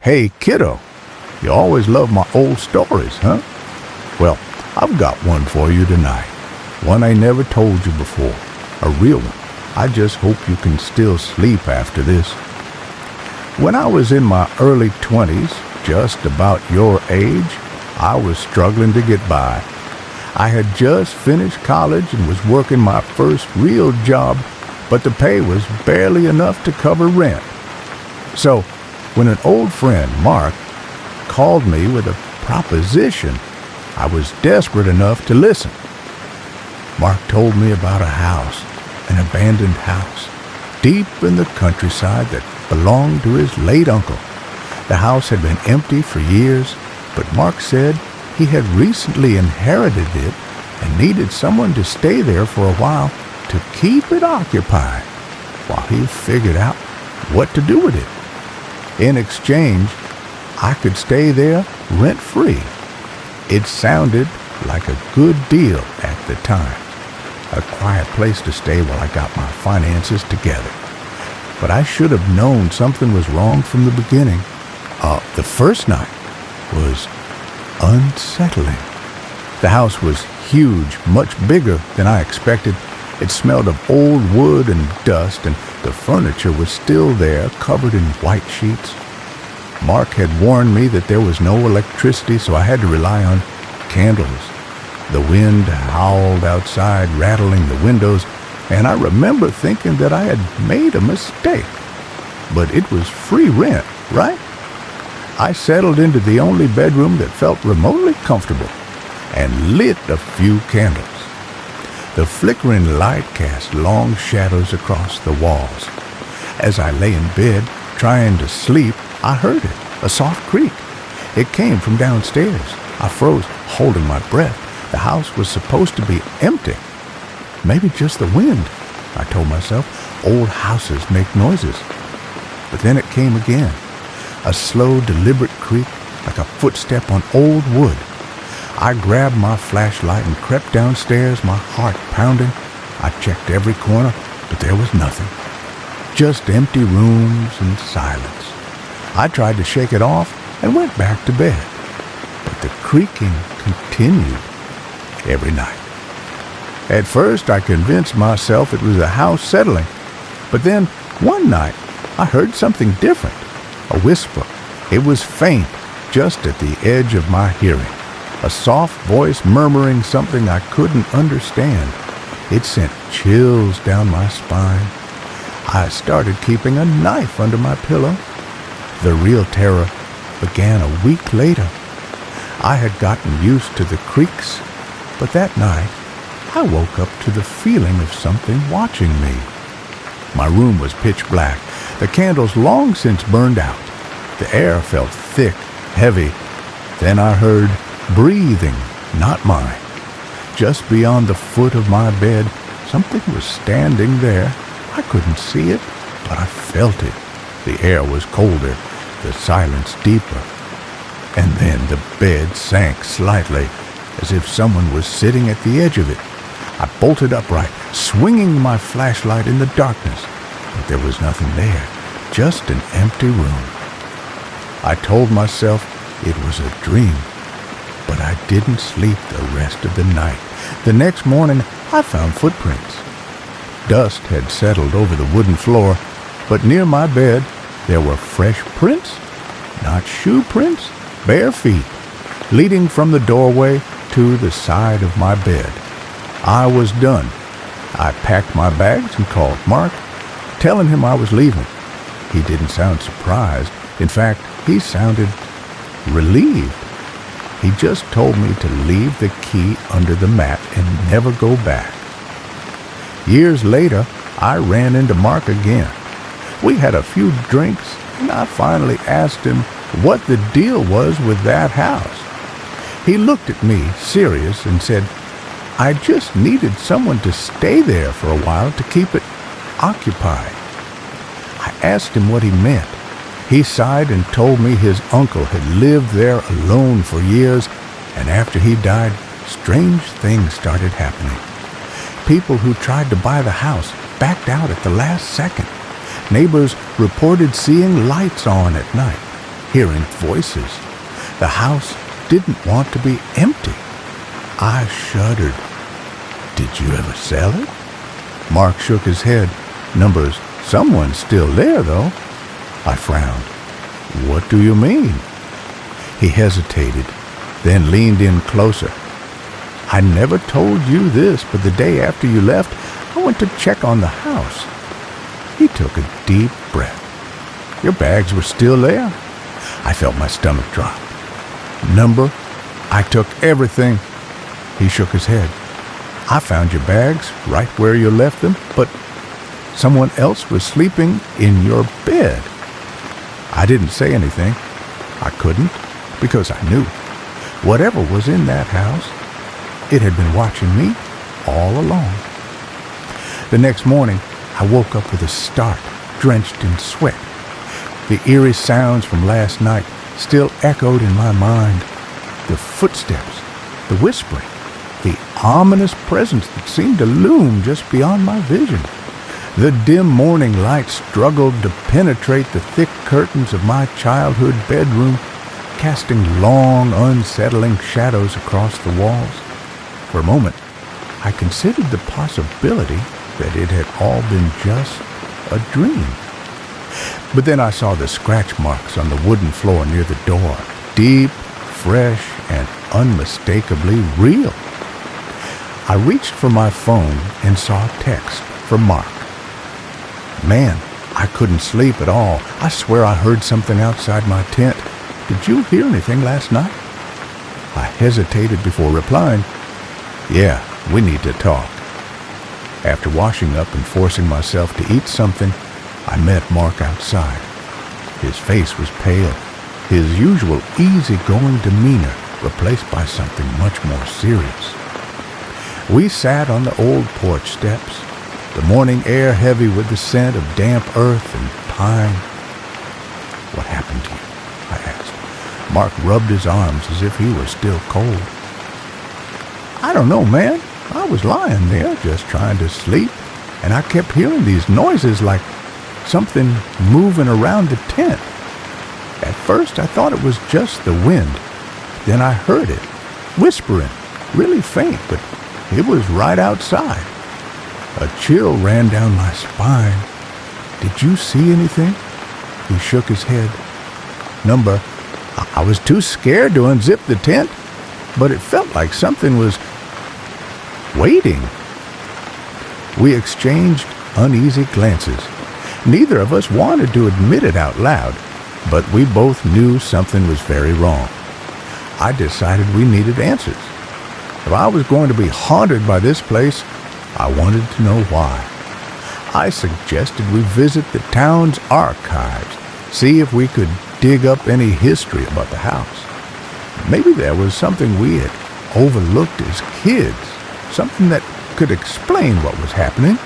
Hey, kiddo, you always love my old stories, huh? Well, I've got one for you tonight. One I never told you before. A real one. I just hope you can still sleep after this. When I was in my early 20s, just about your age, I was struggling to get by. I had just finished college and was working my first real job, but the pay was barely enough to cover rent. So, when an old friend, Mark, called me with a proposition, I was desperate enough to listen. Mark told me about a house, an abandoned house, deep in the countryside that belonged to his late uncle. The house had been empty for years, but Mark said he had recently inherited it and needed someone to stay there for a while to keep it occupied while he figured out what to do with it. In exchange, I could stay there rent-free. It sounded like a good deal at the time. A quiet place to stay while I got my finances together. But I should have known something was wrong from the beginning. The first night was unsettling. The house was huge, much bigger than I expected. It smelled of old wood and dust, and the furniture was still there, covered in white sheets. Mark had warned me that there was no electricity, so I had to rely on candles. The wind howled outside, rattling the windows, and I remember thinking that I had made a mistake. But it was free rent, right? I settled into the only bedroom that felt remotely comfortable and lit a few candles. The flickering light cast long shadows across the walls. As I lay in bed, trying to sleep, I heard it, a soft creak. It came from downstairs. I froze, holding my breath. The house was supposed to be empty. Maybe just the wind, I told myself. Old houses make noises. But then it came again. A slow, deliberate creak, like a footstep on old wood. I grabbed my flashlight and crept downstairs, my heart pounding. I checked every corner, but there was nothing. Just empty rooms and silence. I tried to shake it off and went back to bed. But the creaking continued every night. At first, I convinced myself it was the house settling. But then, one night, I heard something different. A whisper. It was faint, just at the edge of my hearing. A soft voice murmuring something I couldn't understand. It sent chills down my spine. I started keeping a knife under my pillow. The real terror began a week later. I had gotten used to the creaks, but that night I woke up to the feeling of something watching me. My room was pitch black, the candles long since burned out. The air felt thick, heavy. Then I heard breathing, not mine. Just beyond the foot of my bed, something was standing there. I couldn't see it, but I felt it. The air was colder, the silence deeper. And then the bed sank slightly, as if someone was sitting at the edge of it. I bolted upright, swinging my flashlight in the darkness, but there was nothing there, just an empty room. I told myself it was a dream, but I didn't sleep the rest of the night. The next morning, I found footprints. Dust had settled over the wooden floor, but near my bed, there were fresh prints, not shoe prints, bare feet, leading from the doorway to the side of my bed. I was done. I packed my bags and called Mark, telling him I was leaving. He didn't sound surprised. In fact, he sounded relieved. He just told me to leave the key under the mat and never go back. Years later, I ran into Mark again. We had a few drinks, and I finally asked him what the deal was with that house. He looked at me, serious, and said, I just needed someone to stay there for a while to keep it occupied. I asked him what he meant. He sighed and told me his uncle had lived there alone for years, and after he died, strange things started happening. People who tried to buy the house backed out at the last second. Neighbors reported seeing lights on at night. hearing voices. The house didn't want to be empty. I shuddered. Did you ever sell it? Mark shook his head. Numbers, someone's still there, though. I frowned. What do you mean? He hesitated, then leaned in closer. I never told you this, but the day after you left, I went to check on the house. He took a deep breath. Your bags were still there. I felt my stomach drop. Number, I took everything. He shook his head. I found your bags right where you left them, but someone else was sleeping in your bed. I didn't say anything. I couldn't, because I knew. Whatever was in that house, it had been watching me all along. The next morning, I woke up with a start, drenched in sweat. The eerie sounds from last night still echoed in my mind. The footsteps, the whispering, the ominous presence that seemed to loom just beyond my vision. The dim morning light struggled to penetrate the thick curtains of my childhood bedroom, casting long, unsettling shadows across the walls. For a moment, I considered the possibility that it had all been just a dream. But then I saw the scratch marks on the wooden floor near the door, deep, fresh, and unmistakably real. I reached for my phone and saw a text from Mark. Man, I couldn't sleep at all. I swear I heard something outside my tent. Did you hear anything last night? I hesitated before replying. Yeah, we need to talk. After washing up and forcing myself to eat something, I met Mark outside. His face was pale, his usual easygoing demeanor replaced by something much more serious. We sat on the old porch steps, the morning air heavy with the scent of damp earth and pine. What happened to you? I asked. Mark rubbed his arms as if he were still cold. I don't know, man. I was lying there just trying to sleep, and I kept hearing these noises like something moving around the tent. At first I thought it was just the wind. Then I heard it, whispering, really faint, but it was right outside. A chill ran down my spine. Did you see anything? He shook his head. Number, I was too scared to unzip the tent, but it felt like something was waiting. We exchanged uneasy glances. Neither of us wanted to admit it out loud, but we both knew something was very wrong. I decided we needed answers. If I was going to be haunted by this place, I wanted to know why. I suggested we visit the town's archives, see if we could dig up any history about the house. Maybe there was something we had overlooked as kids, something that could explain what was happening.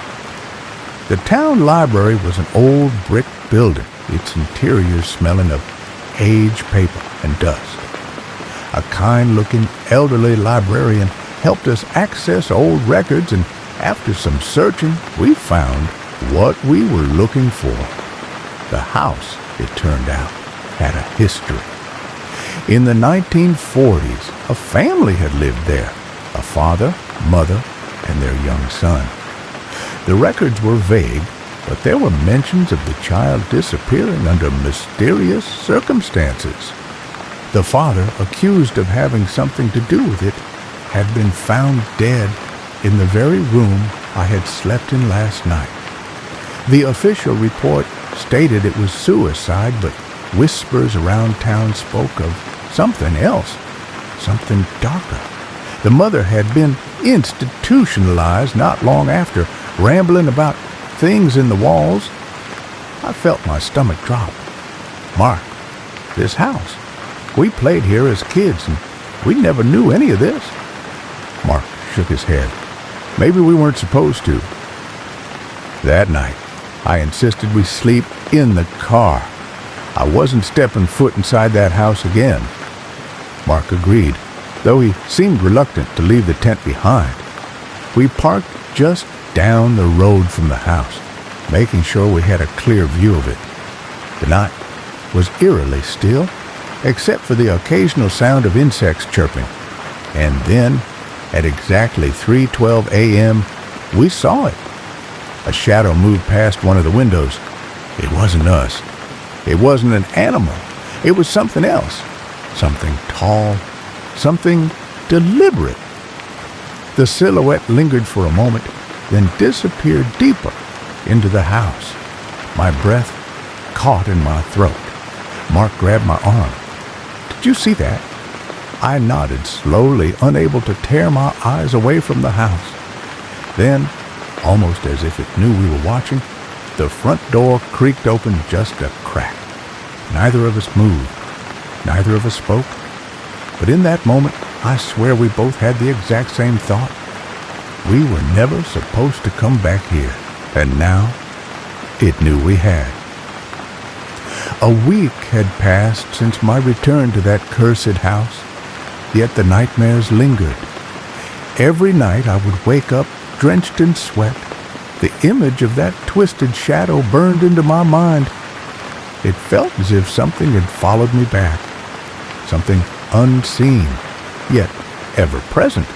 The town library was an old brick building, its interior smelling of aged paper and dust. A kind-looking elderly librarian helped us access old records, and after some searching, we found what we were looking for. The house, it turned out, had a history. In the 1940s, a family had lived there, a father, mother, and their young son. The records were vague, but there were mentions of the child disappearing under mysterious circumstances. The father, accused of having something to do with it, had been found dead in the very room I had slept in last night. The official report stated it was suicide, but whispers around town spoke of something else, something darker. The mother had been institutionalized not long after, rambling about things in the walls. I felt my stomach drop. Mark, this house. We played here as kids, and we never knew any of this. Mark shook his head. Maybe we weren't supposed to. That night, I insisted we sleep in the car. I wasn't stepping foot inside that house again. Mark agreed, though he seemed reluctant to leave the tent behind. We parked just down the road from the house, making sure we had a clear view of it. The night was eerily still, except for the occasional sound of insects chirping. And then, at exactly 3:12 a.m., we saw it. A shadow moved past one of the windows. It wasn't us. It wasn't an animal. It was something else. Something tall. Something deliberate. The silhouette lingered for a moment, then disappeared deeper into the house. My breath caught in my throat. Mark grabbed my arm. "Did you see that?" I nodded slowly, unable to tear my eyes away from the house. Then, almost as if it knew we were watching, the front door creaked open just a crack. Neither of us moved. Neither of us spoke. But in that moment, I swear we both had the exact same thought. We were never supposed to come back here. And now, it knew we had. A week had passed since my return to that cursed house, yet the nightmares lingered. Every night I would wake up drenched in sweat. The image of that twisted shadow burned into my mind. It felt as if something had followed me back, something unseen, yet ever present.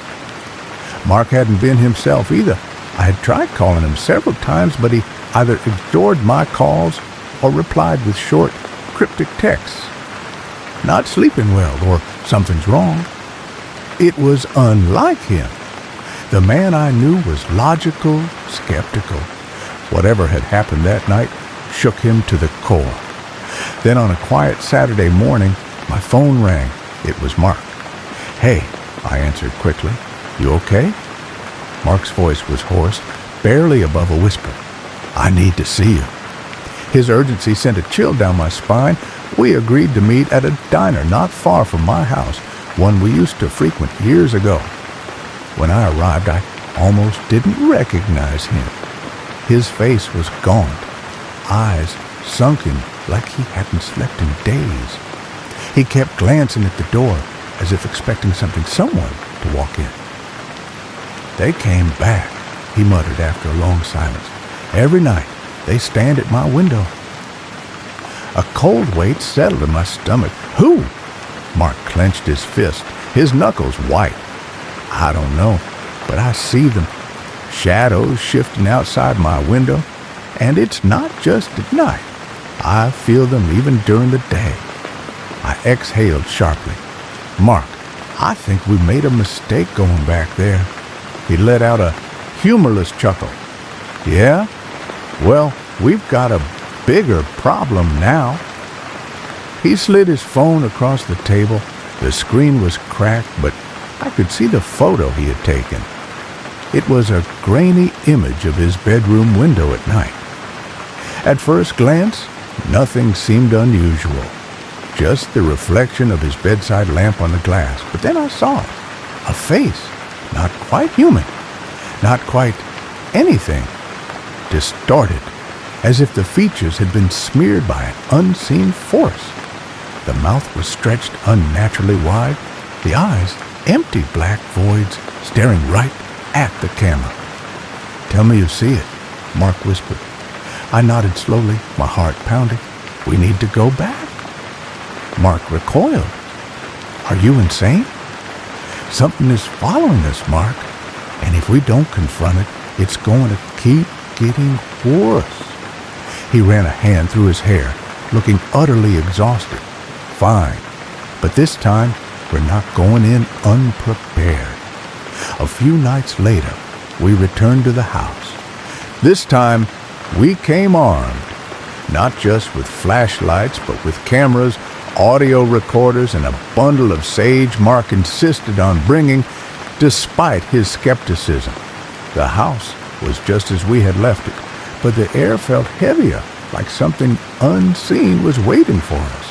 Mark hadn't been himself either. I had tried calling him several times, but he either ignored my calls or replied with short, cryptic texts. Not sleeping well, or something's wrong. It was unlike him. The man I knew was logical, skeptical. Whatever had happened that night shook him to the core. Then on a quiet Saturday morning, my phone rang. It was Mark. "Hey," I answered quickly. "You okay?" Mark's voice was hoarse, barely above a whisper. "I need to see you." His urgency sent a chill down my spine. We agreed to meet at a diner not far from my house, one we used to frequent years ago. When I arrived, I almost didn't recognize him. His face was gaunt, eyes sunken like he hadn't slept in days. He kept glancing at the door, as if expecting someone to walk in. "They came back," he muttered after a long silence. "Every night, they stand at my window." A cold weight settled in my stomach. "Who?" Mark clenched his fist, his knuckles white. "I don't know, but I see them. Shadows shifting outside my window, and it's not just at night. I feel them even during the day." I exhaled sharply. "Mark, I think we made a mistake going back there." He let out a humorless chuckle. "Yeah? Well, we've got a bigger problem now." He slid his phone across the table. The screen was cracked, but I could see the photo he had taken. It was a grainy image of his bedroom window at night. At first glance, nothing seemed unusual. Just the reflection of his bedside lamp on the glass. But then I saw it. A face. Not quite human. Not quite anything. Distorted. As if the features had been smeared by an unseen force. The mouth was stretched unnaturally wide. The eyes, empty black voids, staring right at the camera. "Tell me you see it," Mark whispered. I nodded slowly, my heart pounding. "We need to go back." Mark recoiled. "Are you insane?" "Something is following us, Mark. And if we don't confront it, it's going to keep getting worse." He ran a hand through his hair, looking utterly exhausted. "Fine. But this time, we're not going in unprepared." A few nights later, we returned to the house. This time, we came armed. Not just with flashlights, but with cameras, audio recorders, and a bundle of sage Mark insisted on bringing, despite his skepticism. The house was just as we had left it, but the air felt heavier, like something unseen was waiting for us.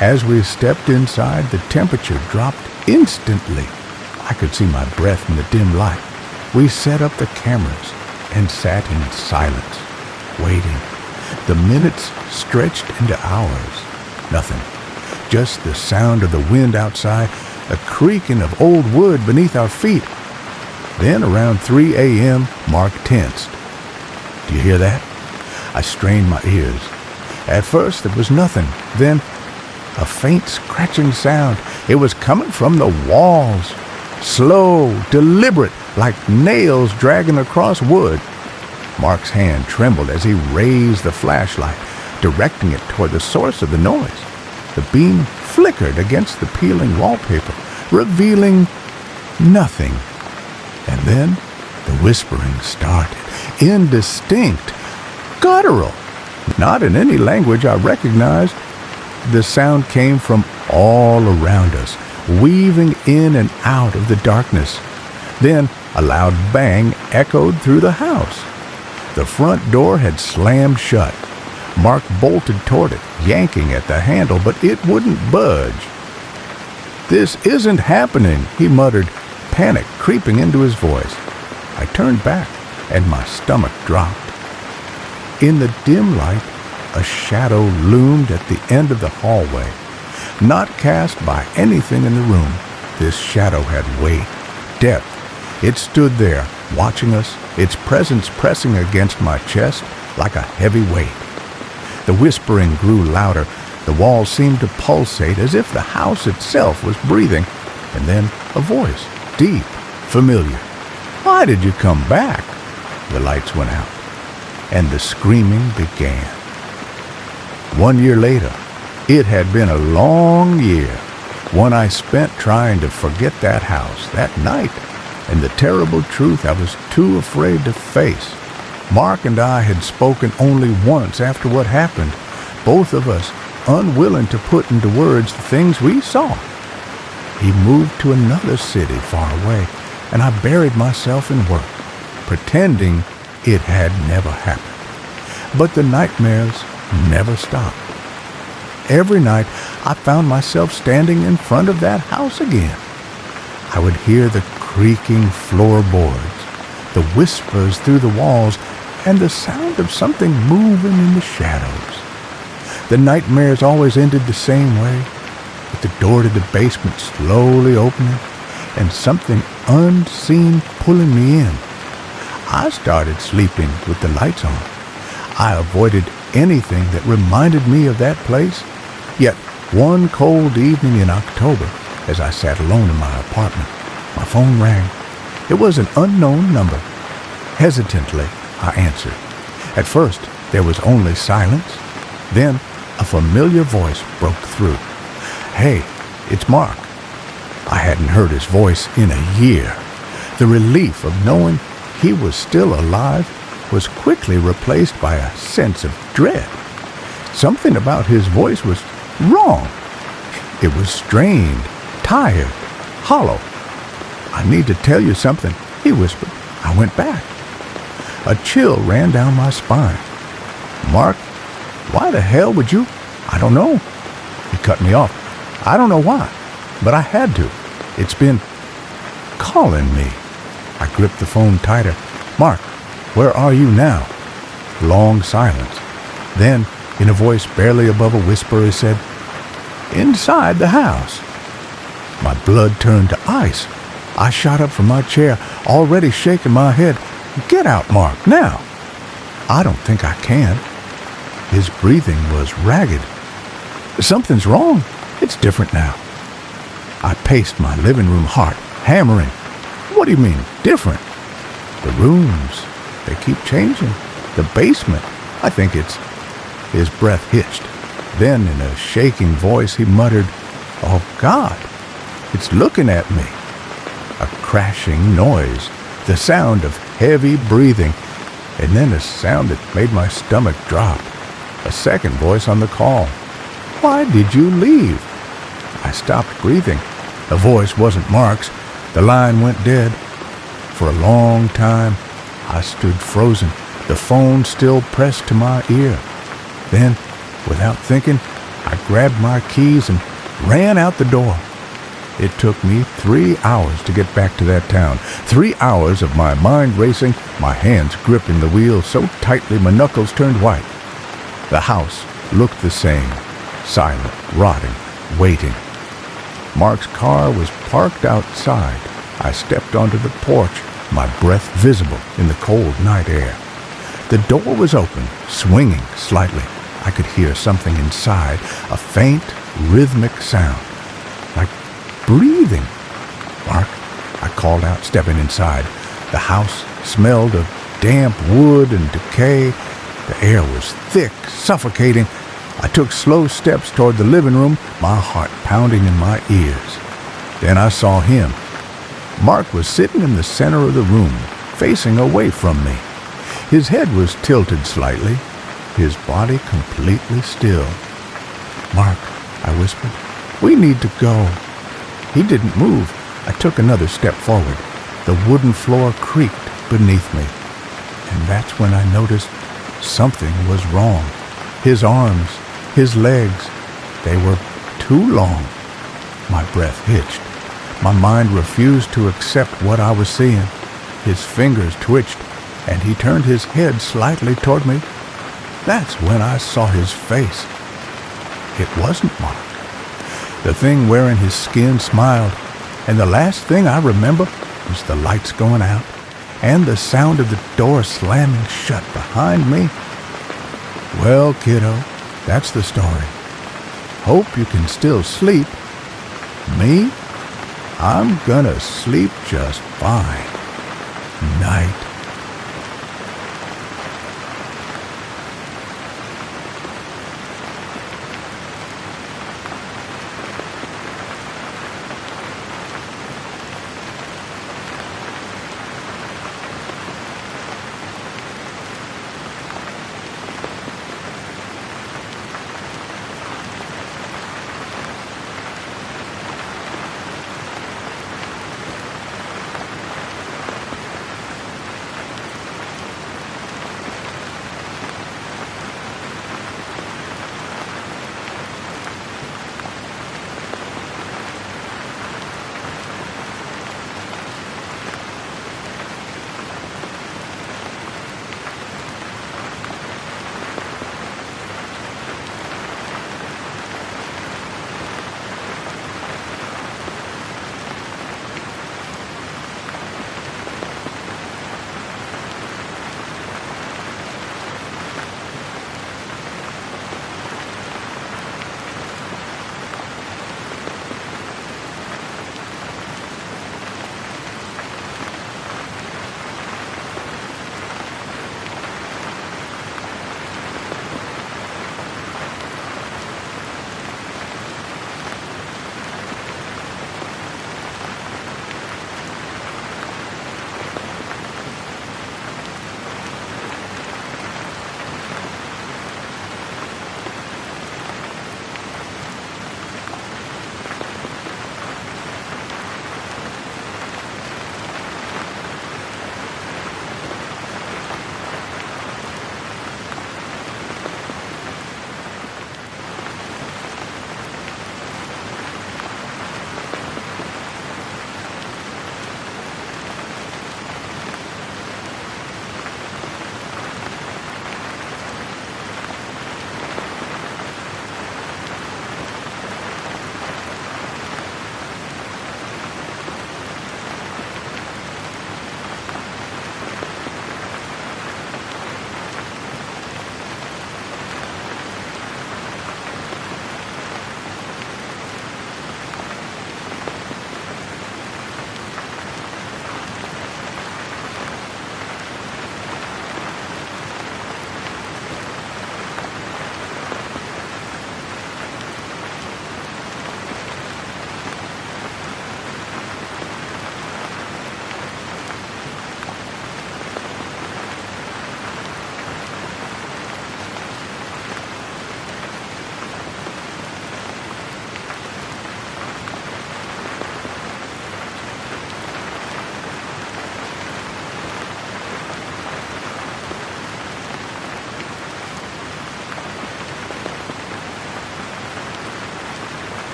As we stepped inside, the temperature dropped instantly. I could see my breath in the dim light. We set up the cameras and sat in silence, waiting. The minutes stretched into hours. Nothing. Just the sound of the wind outside, a creaking of old wood beneath our feet. Then around 3 a.m., Mark tensed. "Do you hear that?" I strained my ears. At first there was nothing. Then a faint scratching sound. It was coming from the walls. Slow, deliberate, like nails dragging across wood. Mark's hand trembled as he raised the flashlight, directing it toward the source of the noise. The beam flickered against the peeling wallpaper, revealing nothing. And then the whispering started, indistinct, guttural, not in any language I recognized. The sound came from all around us, weaving in and out of the darkness. Then a loud bang echoed through the house. The front door had slammed shut. Mark bolted toward it, yanking at the handle, but it wouldn't budge. "This isn't happening," he muttered, panic creeping into his voice. I turned back, and my stomach dropped. In the dim light, a shadow loomed at the end of the hallway. Not cast by anything in the room, this shadow had weight, depth. It stood there, watching us, its presence pressing against my chest like a heavy weight. The whispering grew louder. The walls seemed to pulsate as if the house itself was breathing. And then a voice, deep, familiar. "Why did you come back?" The lights went out, and the screaming began. 1 year later, it had been a long year, one I spent trying to forget that house, that night, and the terrible truth I was too afraid to face. Mark and I had spoken only once after what happened, both of us unwilling to put into words the things we saw. He moved to another city far away, and I buried myself in work, pretending it had never happened. But the nightmares never stopped. Every night I found myself standing in front of that house again. I would hear the creaking floorboards, the whispers through the walls, and the sound of something moving in the shadows. The nightmares always ended the same way, with the door to the basement slowly opening and something unseen pulling me in. I started sleeping with the lights on. I avoided anything that reminded me of that place. Yet one cold evening in October, as I sat alone in my apartment, my phone rang. It was an unknown number. Hesitantly, I answered. At first, there was only silence. Then, a familiar voice broke through. "Hey, it's Mark." I hadn't heard his voice in a year. The relief of knowing he was still alive was quickly replaced by a sense of dread. Something about his voice was wrong. It was strained, tired, hollow. "I need to tell you something," he whispered. I went back. A chill ran down my spine. "Mark, why the hell would you?" "I don't know." He cut me off. "I don't know why, but I had to. It's been calling me." I gripped the phone tighter. "Mark, where are you now?" Long silence. Then, in a voice barely above a whisper, he said, "Inside the house." My blood turned to ice. I shot up from my chair, already shaking my head. "Get out, Mark, now." "I don't think I can." His breathing was ragged. "Something's wrong. It's different now." I paced my living room, heart hammering. "What do you mean, different?" "The rooms, they keep changing. The basement, I think it's..." His breath hitched. Then, in a shaking voice, he muttered, "Oh, God, it's looking at me." A crashing noise, the sound of heavy breathing, and then a sound that made my stomach drop. A second voice on the call. "Why did you leave?" I stopped breathing. The voice wasn't Mark's. The line went dead. For a long time, I stood frozen, the phone still pressed to my ear. Then, without thinking, I grabbed my keys and ran out the door. It took me 3 hours to get back to that town. 3 hours of my mind racing, my hands gripping the wheel so tightly my knuckles turned white. The house looked the same, silent, rotting, waiting. Mark's car was parked outside. I stepped onto the porch, my breath visible in the cold night air. The door was open, swinging slightly. I could hear something inside, a faint, rhythmic sound, like breathing. "Mark," I called out, stepping inside. The house smelled of damp wood and decay. The air was thick, suffocating. I took slow steps toward the living room, my heart pounding in my ears. Then I saw him. Mark was sitting in the center of the room, facing away from me. His head was tilted slightly, his body completely still. "Mark," I whispered, "we need to go." He didn't move. I took another step forward. The wooden floor creaked beneath me. And that's when I noticed something was wrong. His arms, his legs, they were too long. My breath hitched. My mind refused to accept what I was seeing. His fingers twitched, and he turned his head slightly toward me. That's when I saw his face. It wasn't Mark. The thing wearing his skin smiled, and the last thing I remember was the lights going out and the sound of the door slamming shut behind me. Well, kiddo, that's the story. Hope you can still sleep. Me? I'm gonna sleep just fine. Night.